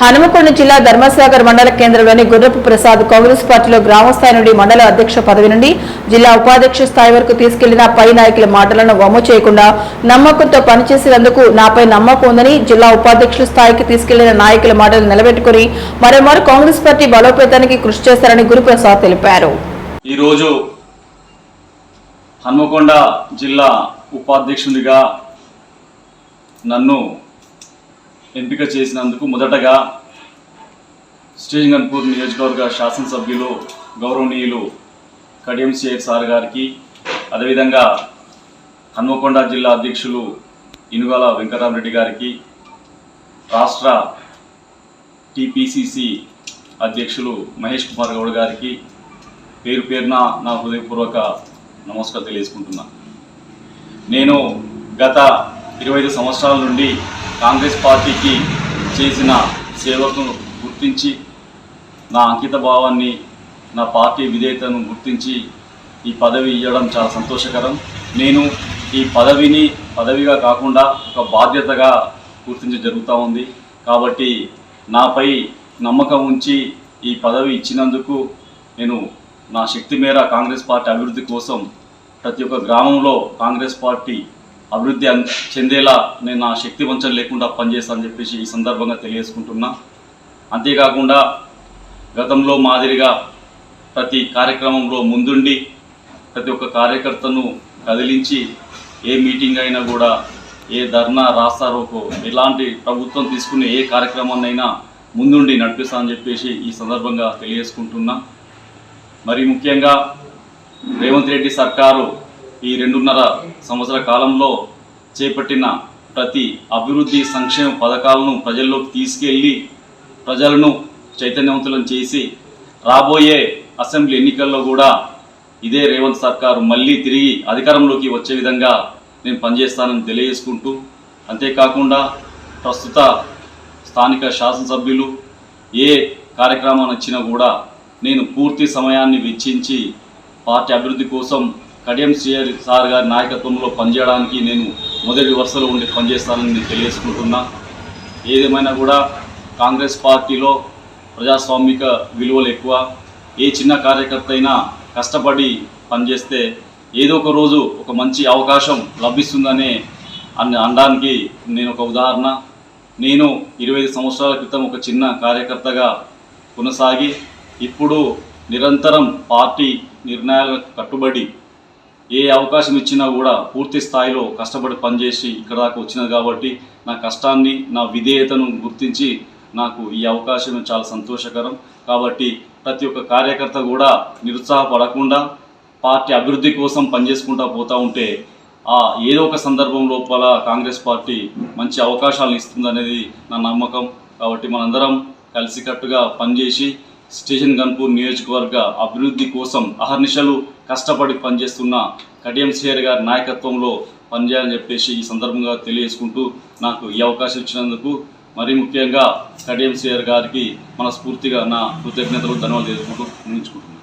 హనుమకొండ జిల్లా ధర్మసాగర్ మండల కేంద్రంలోని గుర్రపు ప్రసాద్ కాంగ్రెస్ పార్టీలో గ్రామస్థాయి నుండి మండల అధ్యక్ష పదవి నుండి జిల్లా ఉపాధ్యక్ష స్థాయి వరకు తీసుకెళ్లిన పై నాయకుల మాటలను వమ్ము చేయకుండా నమ్మకంతో పనిచేసేందుకు నాపై నమ్మకం ఉందని జిల్లా ఉపాధ్యక్షుల స్థాయికి తీసుకెళ్లిన నాయకుల మాటలు నిలబెట్టుకుని మరోమారు కాంగ్రెస్ పార్టీ బలోపేతానికి కృషి చేస్తారని గురుప్రసాద్ తెలిపారు. ఈ రోజు హనుమకొండ జిల్లా ఉపాధ్యక్షునిగా నన్ను ఎంపిక చేసినందుకు మొదటగా శ్రీరంగపూర్ నియోజకవర్గ శాసనసభ్యులు గౌరవనీయులు కడియం షేర్ సార్ గారికి, అదేవిధంగా హనుమకొండ జిల్లా అధ్యక్షులు ఇనుగాల వెంకటరామరెడ్డి గారికి, రాష్ట్ర టీపీసీసీ అధ్యక్షులు మహేష్ కుమార్ గౌడ్ గారికి పేరు పేరున నా హృదయపూర్వక నమస్కారం తెలియజేసుకుంటున్నాను. నేను గత 25 సంవత్సరాల నుండి కాంగ్రెస్ పార్టీకి చేసిన సేవకు గుర్తించి నా అంకిత భావాన్ని, నా పార్టీ విధేయతను గుర్తించి ఈ పదవి ఇవ్వడం చాలా సంతోషకరం. నేను ఈ పదవిగా కాకుండా ఒక బాధ్యతగా గుర్తించి జరుగుతూ ఉంది. కాబట్టి నాపై నమ్మకం ఉంచి ఈ పదవి ఇచ్చినందుకు నేను నా శక్తి మేర కాంగ్రెస్ పార్టీ అభివృద్ధి కోసం ప్రతి ఒక్క గ్రామంలో కాంగ్రెస్ పార్టీ అభివృద్ధి చెందేలా నేను నా శక్తి వంచన లేకుండా పనిచేస్తానని చెప్పేసి ఈ సందర్భంగా తెలియజేసుకుంటున్నా. అంతేకాకుండా గతంలో మాదిరిగా ప్రతి కార్యక్రమంలో ముందుండి ప్రతి ఒక్క కార్యకర్తను కదిలించి ఏ మీటింగ్ అయినా కూడా, ఏ ధర్నా రాస్తారోకో, ఎలాంటి ప్రభుత్వం తీసుకునే ఏ కార్యక్రమాన్నైనా ముందుండి నడిపిస్తానని చెప్పేసి ఈ సందర్భంగా తెలియజేసుకుంటున్నా. మరి ముఖ్యంగా రేవంత్ రెడ్డి సర్కారు ఈ 2.5 సంవత్సర కాలంలో చేపట్టిన ప్రతి అభివృద్ధి సంక్షేమ పథకాలను ప్రజల్లోకి తీసుకెళ్ళి ప్రజలను చైతన్యవంతులను చేసి రాబోయే అసెంబ్లీ ఎన్నికల్లో కూడా ఇదే రేవంత్ సర్కారు మళ్ళీ తిరిగి అధికారంలోకి వచ్చే విధంగా నేను పనిచేస్తానని తెలియజేసుకుంటూ, అంతేకాకుండా ప్రస్తుత స్థానిక శాసనసభ్యులు ఏ కార్యక్రమాన్ని వచ్చినా కూడా నేను పూర్తి సమయాన్ని వెచ్చించి పార్టీ అభివృద్ధి కోసం కడియం సార్ గారి నాయకత్వంలో పనిచేయడానికి నేను మొదటి వరుసలో ఉండి పనిచేస్తానని నేను తెలియజేసుకుంటున్నా. ఏదేమైనా కూడా కాంగ్రెస్ పార్టీలో ప్రజాస్వామిక విలువలు ఎక్కువ. ఏ చిన్న కార్యకర్త అయినా కష్టపడి పనిచేస్తే ఏదో ఒక రోజు ఒక మంచి అవకాశం లభిస్తుందనే అనడానికి నేను ఒక ఉదాహరణ. నేను 25 సంవత్సరాల క్రితం ఒక చిన్న కార్యకర్తగా కొనసాగి ఇప్పుడు నిరంతరం పార్టీ నిర్ణయాలకు కట్టుబడి ఏ అవకాశం ఇచ్చినా కూడా పూర్తి స్థాయిలో కష్టపడి పనిచేసి ఇక్కడ దాకా వచ్చినది. కాబట్టి నా కష్టాన్ని, నా విధేయతను గుర్తించి నాకు ఈ అవకాశం చాలా సంతోషకరం. కాబట్టి ప్రతి ఒక్క కార్యకర్త కూడా నిరుత్సాహపడకుండా పార్టీ అభివృద్ధి కోసం పనిచేసుకుంటూ పోతూ ఉంటే ఏదో ఒక సందర్భం లోపల కాంగ్రెస్ పార్టీ మంచి అవకాశాలను ఇస్తుందనేది నా నమ్మకం. కాబట్టి మనందరం కలిసికట్టుగా పనిచేసి స్టేషన్ గన్పూర్ నియోజకవర్గ అభివృద్ధి కోసం అహర్నిశలు కష్టపడి పనిచేస్తున్న కడియం షేర్ గారి నాయకత్వంలో పనిచేయాలని చెప్పేసి ఈ సందర్భంగా తెలియజేసుకుంటూ నాకు ఈ అవకాశం ఇచ్చినందుకు మరీ ముఖ్యంగా కడియం షేర్ గారికి మనస్ఫూర్తిగా నా కృతజ్ఞతలు, ధన్యవాదాలు తెలుసుకుంటూ ముగించుకుంటున్నాను.